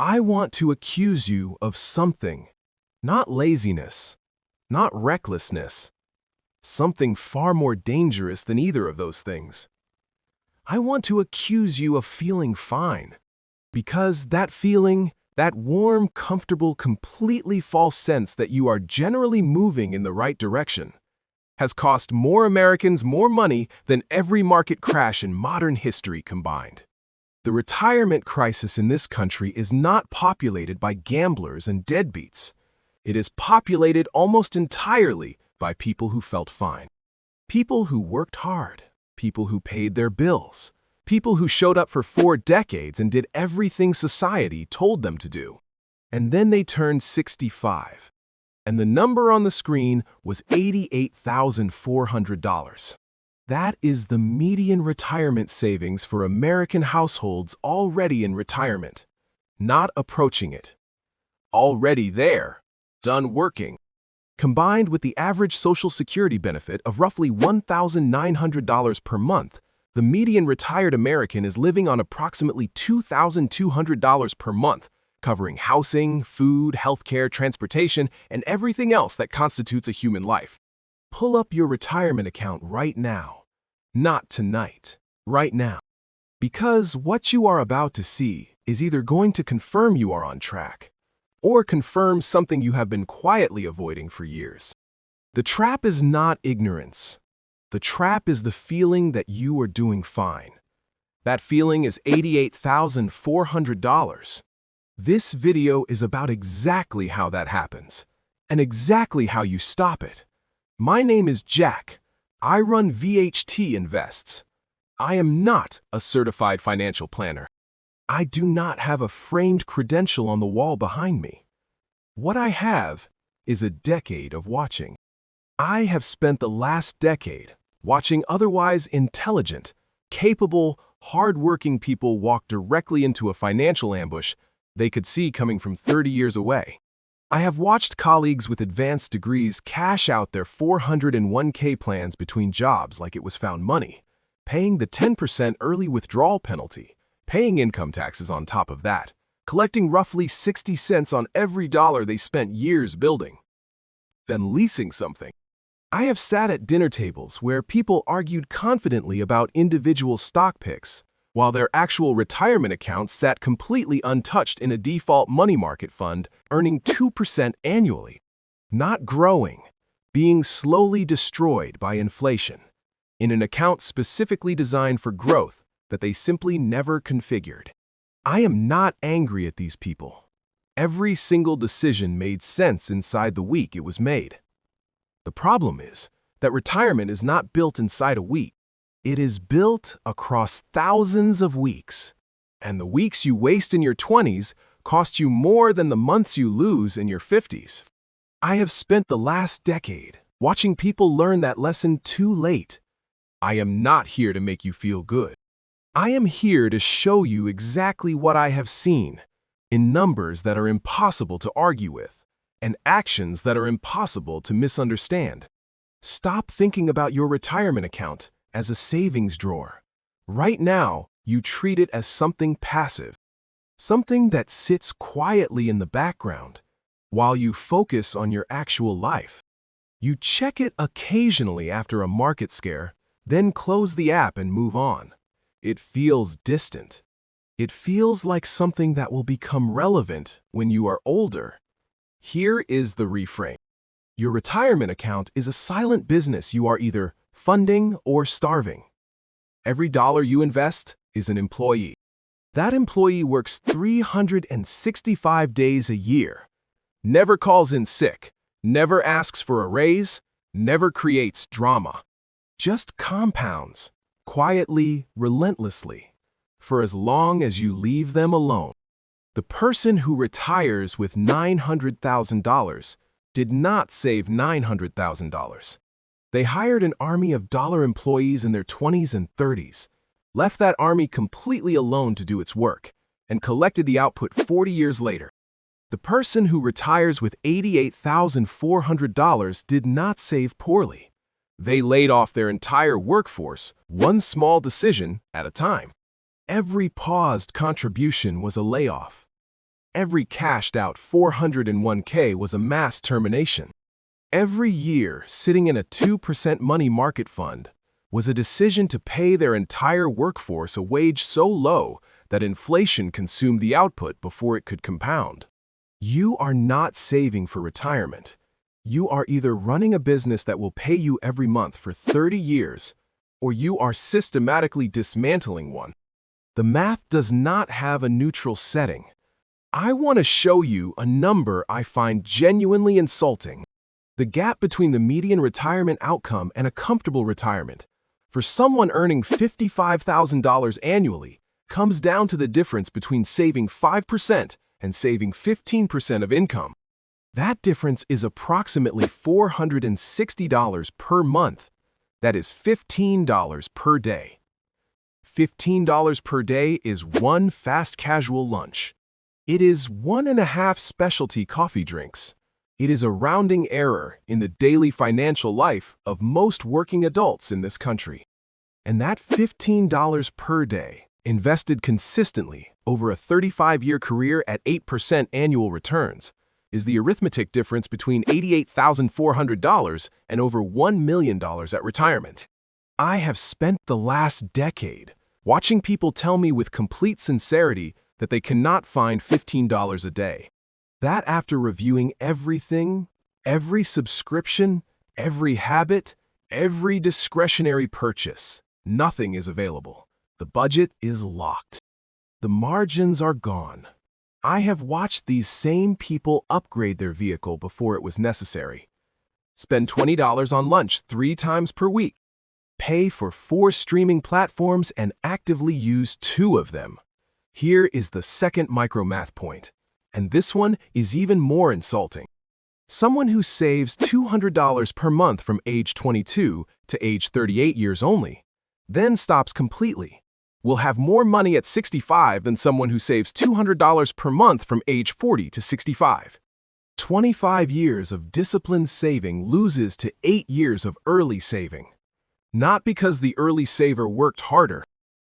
I want to accuse you of something, not laziness, not recklessness, something far more dangerous than either of those things. I want to accuse you of feeling fine, because that feeling, that warm, comfortable, completely false sense that you are generally moving in the right direction, has cost more Americans more money than every market crash in modern history combined. The retirement crisis in this country is not populated by gamblers and deadbeats. It is populated almost entirely by people who felt fine. People who worked hard, people who paid their bills, people who showed up for 4 decades and did everything society told them to do. And then they turned 65. And the number on the screen was $88,400. That is the median retirement savings for American households already in retirement, not approaching it. Already there, done working. Combined with the average Social Security benefit of roughly $1,900 per month, the median retired American is living on approximately $2,200 per month, covering housing, food, healthcare, transportation, and everything else that constitutes a human life. Pull up your retirement account right now. Not tonight, right now. Because what you are about to see is either going to confirm you are on track, or confirm something you have been quietly avoiding for years. The trap is not ignorance. The trap is the feeling that you are doing fine. That feeling is $88,400. This video is about exactly how that happens, and exactly how you stop it. My name is Jack. I run VHT Invests. I am not a certified financial planner. I do not have a framed credential on the wall behind me. What I have is a decade of watching. I have spent the last decade watching otherwise intelligent, capable, hard-working people walk directly into a financial ambush they could see coming from 30 years away. I have watched colleagues with advanced degrees cash out their 401k plans between jobs like it was found money, paying the 10% early withdrawal penalty, paying income taxes on top of that, collecting roughly 60 cents on every dollar they spent years building, then leasing something. I have sat at dinner tables where people argued confidently about individual stock picks, while their actual retirement accounts sat completely untouched in a default money market fund earning 2% annually, not growing, being slowly destroyed by inflation, in an account specifically designed for growth that they simply never configured. I am not angry at these people. Every single decision made sense inside the week it was made. The problem is that retirement is not built inside a week. It is built across thousands of weeks, and the weeks you waste in your 20s cost you more than the months you lose in your 50s. I have spent the last decade watching people learn that lesson too late. I am not here to make you feel good. I am here to show you exactly what I have seen, in numbers that are impossible to argue with, and actions that are impossible to misunderstand. Stop thinking about your retirement account as a savings drawer. Right now, you treat it as something passive, something that sits quietly in the background while you focus on your actual life. You check it occasionally after a market scare, then close the app and move on. It feels distant. It feels like something that will become relevant when you are older. Here is the reframe. Your retirement account is a silent business you are either funding or starving. Every dollar you invest is an employee. That employee works 365 days a year, never calls in sick, never asks for a raise, never creates drama. Just compounds, quietly, relentlessly, for as long as you leave them alone. The person who retires with $900,000 did not save $900,000. They hired an army of dollar employees in their 20s and 30s, left that army completely alone to do its work, and collected the output 40 years later. The person who retires with $88,400 did not save poorly. They laid off their entire workforce, one small decision at a time. Every paused contribution was a layoff. Every cashed out 401k was a mass termination. Every year, sitting in a 2% money market fund was a decision to pay their entire workforce a wage so low that inflation consumed the output before it could compound. You are not saving for retirement. You are either running a business that will pay you every month for 30 years, or you are systematically dismantling one. The math does not have a neutral setting. I want to show you a number I find genuinely insulting. The gap between the median retirement outcome and a comfortable retirement for someone earning $55,000 annually comes down to the difference between saving 5% and saving 15% of income. That difference is approximately $460 per month. That is $15 per day. $15 per day is one fast casual lunch. It is 1.5 specialty coffee drinks. It is a rounding error in the daily financial life of most working adults in this country. And that $15 per day, invested consistently over a 35-year career at 8% annual returns, is the arithmetic difference between $88,400 and over $1 million at retirement. I have spent the last decade watching people tell me with complete sincerity that they cannot find $15 a day. That after reviewing everything, every subscription, every habit, every discretionary purchase, nothing is available. The budget is locked. The margins are gone. I have watched these same people upgrade their vehicle before it was necessary. Spend $20 on lunch 3 times per week. Pay for 4 streaming platforms and actively use 2 of them. Here is the second micromath point, and this one is even more insulting. Someone who saves $200 per month from age 22 to age 38 years only, then stops completely, will have more money at 65 than someone who saves $200 per month from age 40 to 65. 25 years of disciplined saving loses to 8 years of early saving. Not because the early saver worked harder,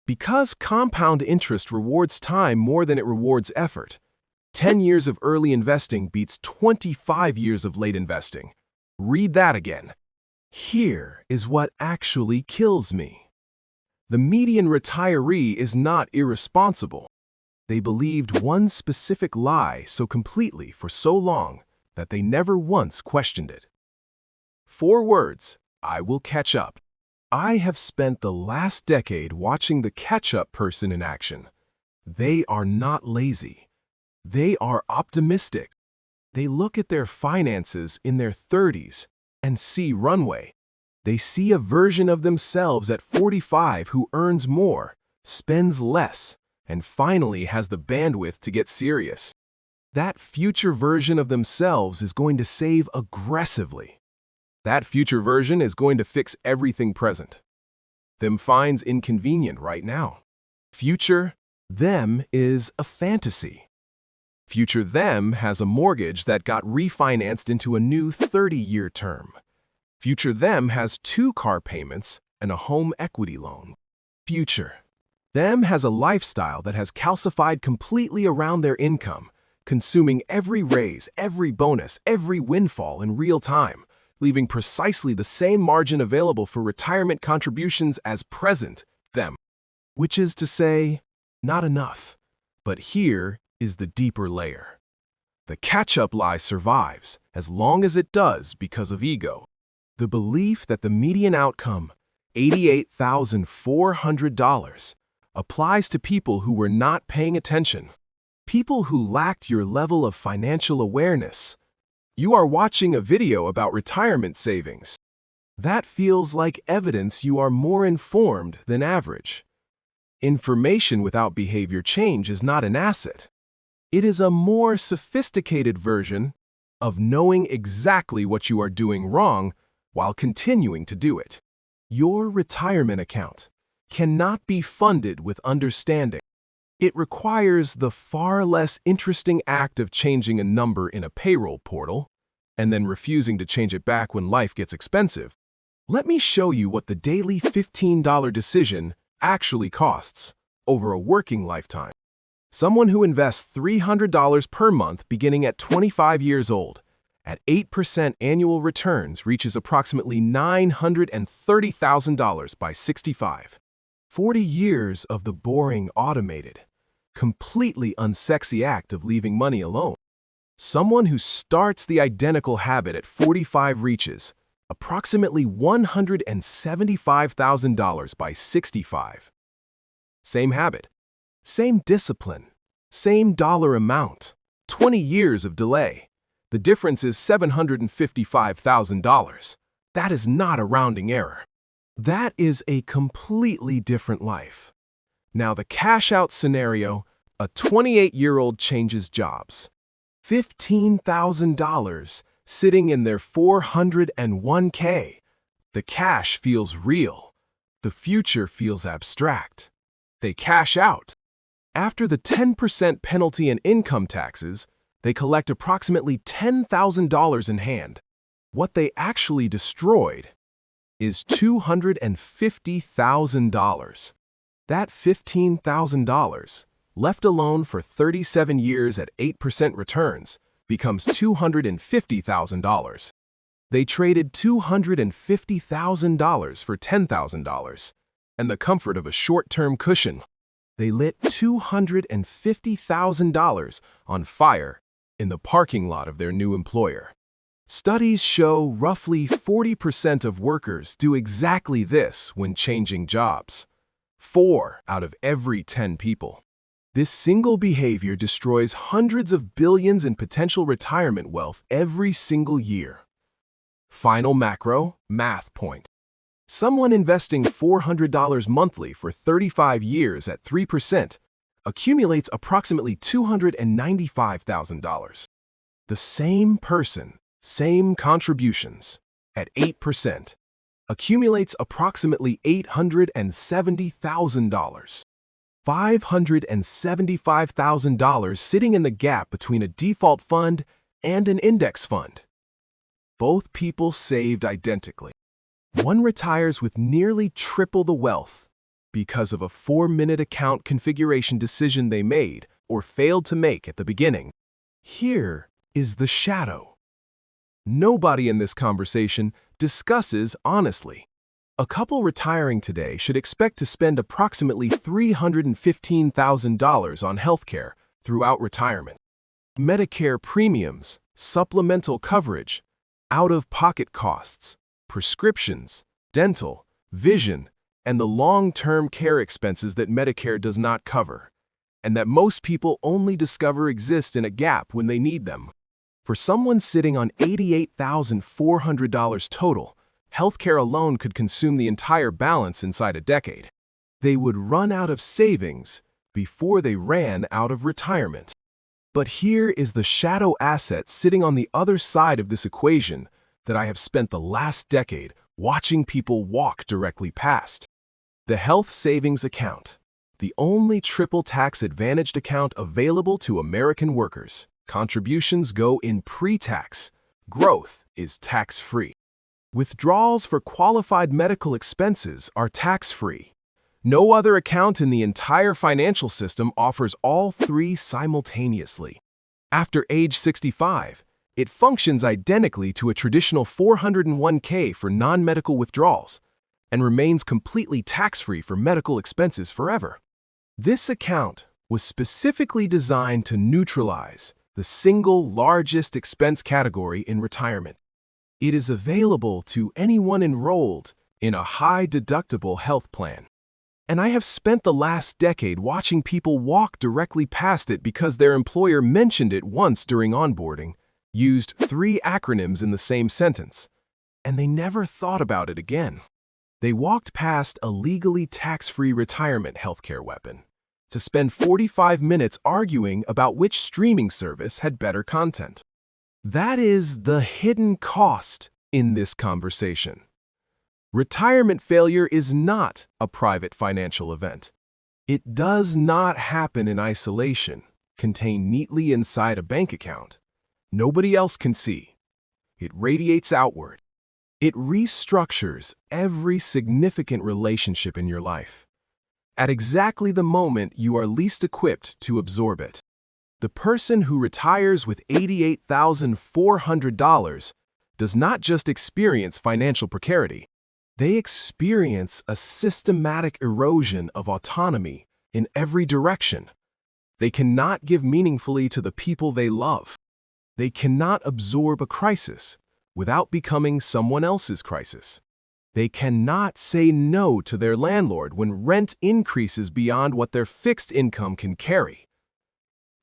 because compound interest rewards time more than it rewards effort. 10 years of early investing beats 25 years of late investing. Read that again. Here is what actually kills me. The median retiree is not irresponsible. They believed one specific lie so completely for so long that they never once questioned it. 4 words: I will catch up. I have spent the last decade watching the catch-up person in action. They are not lazy. They are optimistic. They look at their finances in their 30s and see runway. They see a version of themselves at 45 who earns more, spends less, and finally has the bandwidth to get serious. That future version of themselves is going to save aggressively. That future version is going to fix everything present. Them finds inconvenient right now. Future them is a fantasy. Future them has a mortgage that got refinanced into a new 30-year term. Future them has 2 car payments and a home equity loan. Future them has a lifestyle that has calcified completely around their income, consuming every raise, every bonus, every windfall in real time, leaving precisely the same margin available for retirement contributions as present them. Which is to say, not enough. But here is the deeper layer. The catch-up lie survives as long as it does because of ego. The belief that the median outcome, $88,400, applies to people who were not paying attention, people who lacked your level of financial awareness. You are watching a video about retirement savings. That feels like evidence you are more informed than average. Information without behavior change is not an asset. It is a more sophisticated version of knowing exactly what you are doing wrong while continuing to do it. Your retirement account cannot be funded with understanding. It requires the far less interesting act of changing a number in a payroll portal and then refusing to change it back when life gets expensive. Let me show you what the daily $15 decision actually costs over a working lifetime. Someone who invests $300 per month beginning at 25 years old, at 8% annual returns reaches approximately $930,000 by 65. 40 years of the boring, automated, completely unsexy act of leaving money alone. Someone who starts the identical habit at 45 reaches approximately $175,000 by 65. Same habit, same discipline, same dollar amount, 20 years of delay. The difference is $755,000. That is not a rounding error. That is a completely different life. Now the cash-out scenario, a 28-year-old changes jobs. $15,000 sitting in their 401k. The cash feels real. The future feels abstract. They cash out. After the 10% penalty and income taxes, they collect approximately $10,000 in hand. What they actually destroyed is $250,000. That $15,000, left alone for 37 years at 8% returns, becomes $250,000. They traded $250,000 for $10,000 and the comfort of a short-term cushion. They lit $250,000 on fire in the parking lot of their new employer. Studies show roughly 40% of workers do exactly this when changing jobs. 4 out of every 10 people. This single behavior destroys hundreds of billions in potential retirement wealth every single year. Final macro, math point. Someone investing $400 monthly for 35 years at 3% accumulates approximately $295,000. The same person, same contributions, at 8%, accumulates approximately $870,000. $575,000 sitting in the gap between a default fund and an index fund. Both people saved identically. One retires with nearly triple the wealth because of a 4-minute account configuration decision they made or failed to make at the beginning. Here is the shadow. Nobody in this conversation discusses honestly. A couple retiring today should expect to spend approximately $315,000 on healthcare throughout retirement. Medicare premiums, supplemental coverage, out-of-pocket costs, prescriptions, dental, vision, and the long-term care expenses that Medicare does not cover, and that most people only discover exist in a gap when they need them. For someone sitting on $88,400 total, healthcare alone could consume the entire balance inside a decade. They would run out of savings before they ran out of retirement. But here is the shadow asset sitting on the other side of this equation that I have spent the last decade watching people walk directly past. The health savings account, the only triple tax advantaged account available to American workers. Contributions go in pre-tax. Growth is tax-free. Withdrawals for qualified medical expenses are tax-free. No other account in the entire financial system offers all three simultaneously. After age 65, it functions identically to a traditional 401k for non-medical withdrawals and remains completely tax-free for medical expenses forever. This account was specifically designed to neutralize the single largest expense category in retirement. It is available to anyone enrolled in a high-deductible health plan. And I have spent the last decade watching people walk directly past it because their employer mentioned it once during onboarding, used 3 acronyms in the same sentence, and they never thought about it again. They walked past a legally tax-free retirement healthcare weapon to spend 45 minutes arguing about which streaming service had better content. That is the hidden cost in this conversation. Retirement failure is not a private financial event. It does not happen in isolation, contained neatly inside a bank account. Nobody else can see. It radiates outward. It restructures every significant relationship in your life. at exactly the moment you are least equipped to absorb it. The person who retires with $88,400 does not just experience financial precarity. They experience a systematic erosion of autonomy in every direction. They cannot give meaningfully to the people they love. They cannot absorb a crisis without becoming someone else's crisis. They cannot say no to their landlord when rent increases beyond what their fixed income can carry.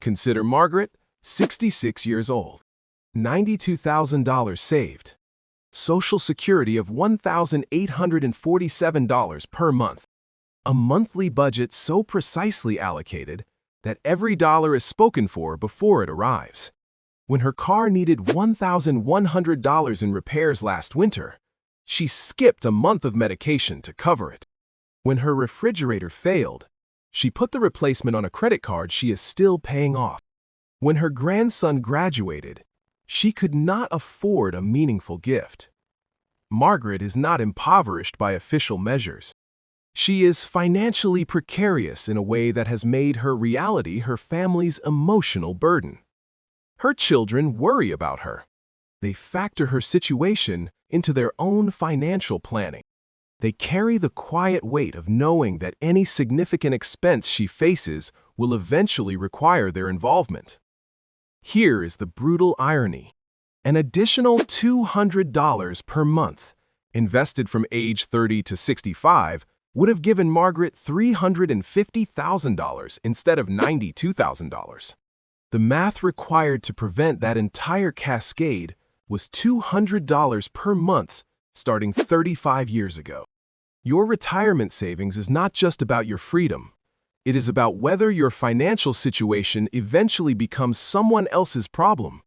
Consider Margaret, 66 years old, $92,000 saved, Social Security of $1,847 per month, a monthly budget so precisely allocated that every dollar is spoken for before it arrives. When her car needed $1,100 in repairs last winter, she skipped a month of medication to cover it. When her refrigerator failed, she put the replacement on a credit card she is still paying off. When her grandson graduated, she could not afford a meaningful gift. Margaret is not impoverished by official measures. She is financially precarious in a way that has made her reality her family's emotional burden. Her children worry about her. They factor her situation into their own financial planning. They carry the quiet weight of knowing that any significant expense she faces will eventually require their involvement. Here is the brutal irony. An additional $200 per month, invested from age 30 to 65, would have given Margaret $350,000 instead of $92,000. The math required to prevent that entire cascade was $200 per month starting 35 years ago. Your retirement savings is not just about your freedom. It is about whether your financial situation eventually becomes someone else's problem.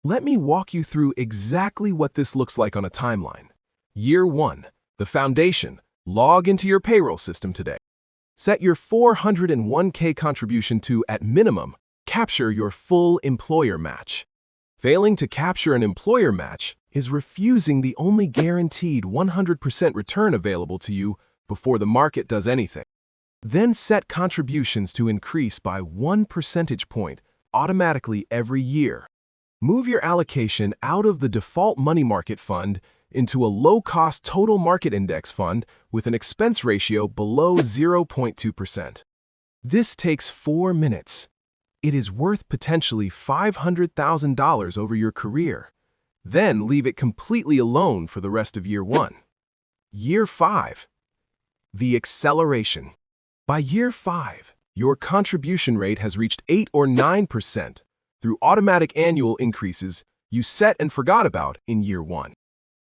Let me walk you through exactly what this looks like on a timeline. Year 1, the foundation. Log into your payroll system today. Set your 401k contribution to, at minimum, capture your full employer match. Failing to capture an employer match is refusing the only guaranteed 100% return available to you before the market does anything. Then set contributions to increase by 1 percentage point automatically every year. Move your allocation out of the default money market fund into a low-cost total market index fund with an expense ratio below 0.2%. This takes 4 minutes. It is worth potentially $500,000 over your career. Then leave it completely alone for the rest of year 1. Year 5. The acceleration. By year 5, your contribution rate has reached 8 or 9% through automatic annual increases you set and forgot about in year 1.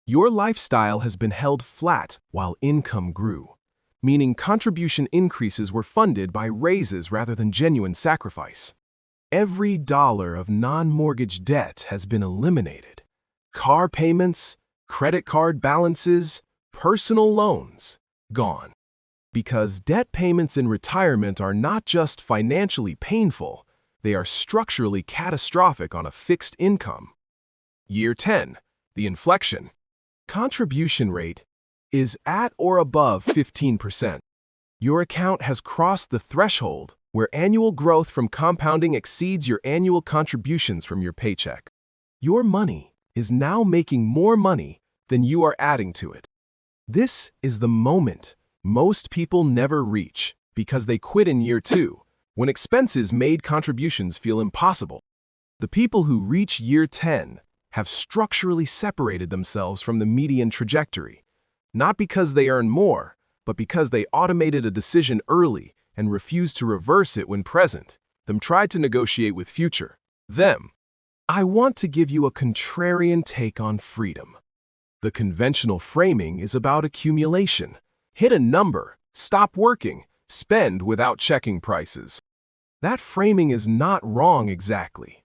Your lifestyle has been held flat while income grew, meaning contribution increases were funded by raises rather than genuine sacrifice. Every dollar of non-mortgage debt has been eliminated. Car payments, credit card balances, personal loans, gone. Because debt payments in retirement are not just financially painful, they are structurally catastrophic on a fixed income. Year 10, the inflection. Contribution rate is at or above 15%. Your account has crossed the threshold where annual growth from compounding exceeds your annual contributions from your paycheck. Your money is now making more money than you are adding to it. This is the moment most people never reach because they quit in year 2, when expenses made contributions feel impossible. The people who reach year 10 have structurally separated themselves from the median trajectory, not because they earn more, but because they automated a decision early and refused to reverse it when present. Them tried to negotiate with future. Them. I want to give you a contrarian take on freedom. The conventional framing is about accumulation. Hit a number, stop working, spend without checking prices. That framing is not wrong exactly,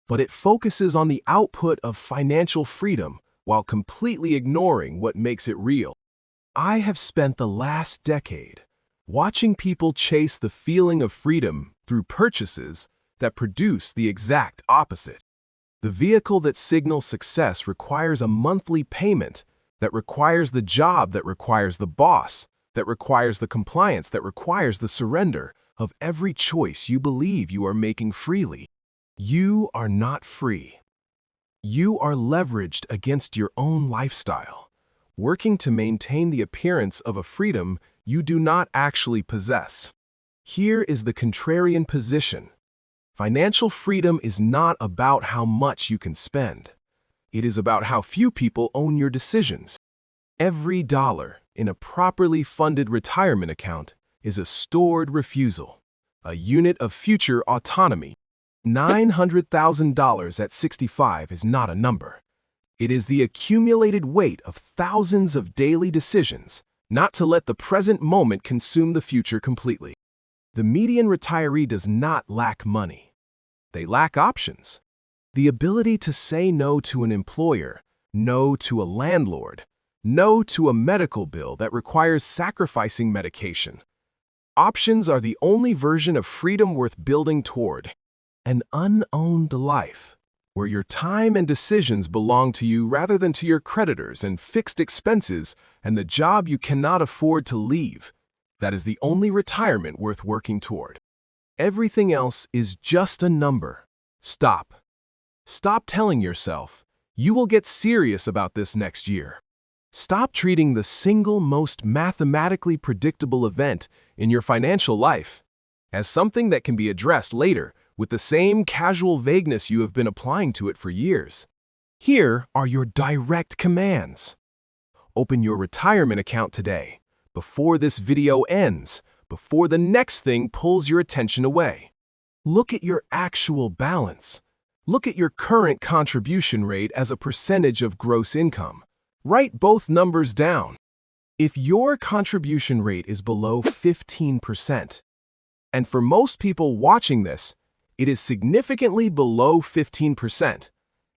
but it focuses on the output of financial freedom while completely ignoring what makes it real. I have spent the last decade watching people chase the feeling of freedom through purchases that produce the exact opposite. The vehicle that signals success requires a monthly payment that requires the job that requires the boss that requires the compliance, that requires the surrender of every choice you believe you are making freely. You are not free. You are leveraged against your own lifestyle, working to maintain the appearance of a freedom you do not actually possess. Here is the contrarian position. Financial freedom is not about how much you can spend. It is about how few people own your decisions. Every dollar in a properly funded retirement account is a stored refusal, a unit of future autonomy. $900,000 at 65 is not a number. It is the accumulated weight of thousands of daily decisions, not to let the present moment consume the future completely. The median retiree does not lack money. They lack options. The ability to say no to an employer, no to a landlord, no to a medical bill that requires sacrificing medication. Options are the only version of freedom worth building toward. An unowned life, where your time and decisions belong to you rather than to your creditors and fixed expenses and the job you cannot afford to leave. That is the only retirement worth working toward. Everything else is just a number. Stop. Stop telling yourself, you will get serious about this next year. Stop treating the single most mathematically predictable event in your financial life as something that can be addressed later with the same casual vagueness you have been applying to it for years. Here are your direct commands. Open your retirement account today, before this video ends, before the next thing pulls your attention away. Look at your actual balance. Look at your current contribution rate as a percentage of gross income. Write both numbers down. If your contribution rate is below 15%, and for most people watching this, it is significantly below 15%,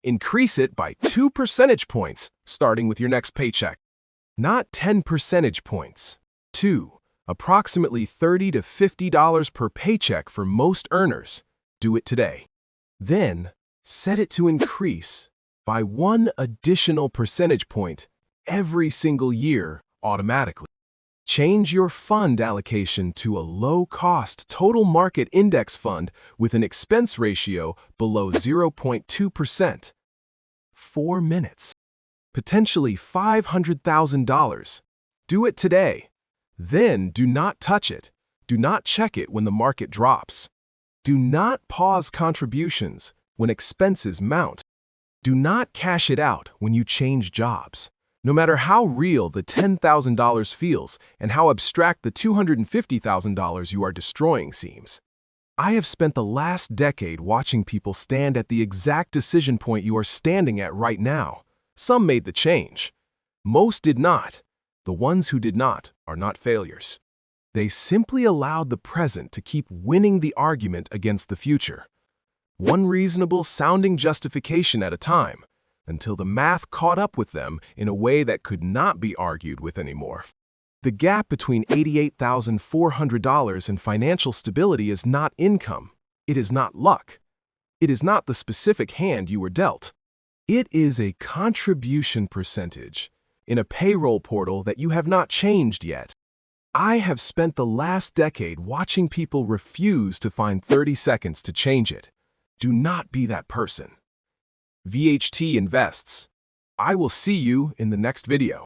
increase it by 2 percentage points starting with your next paycheck. Not 10 percentage points. 2. Approximately $30 to $50 per paycheck for most earners. Do it today. Then, set it to increase by 1 additional percentage point every single year automatically. Change your fund allocation to a low-cost total market index fund with an expense ratio below 0.2%. 4 minutes. Potentially $500,000. Do it today. Then do not touch it. Do not check it when the market drops. Do not pause contributions when expenses mount. Do not cash it out when you change jobs. No matter how real the $10,000 feels and how abstract the $250,000 you are destroying seems. I have spent the last decade watching people stand at the exact decision point you are standing at right now. Some made the change. Most did not. The ones who did not are not failures. They simply allowed the present to keep winning the argument against the future. One reasonable sounding justification at a time, until the math caught up with them in a way that could not be argued with anymore. The gap between $88,400 and financial stability is not income. It is not luck. It is not the specific hand you were dealt. It is a contribution percentage in a payroll portal that you have not changed yet. I have spent the last decade watching people refuse to find 30 seconds to change it. Do not be that person. VHT invests. I will see you in the next video.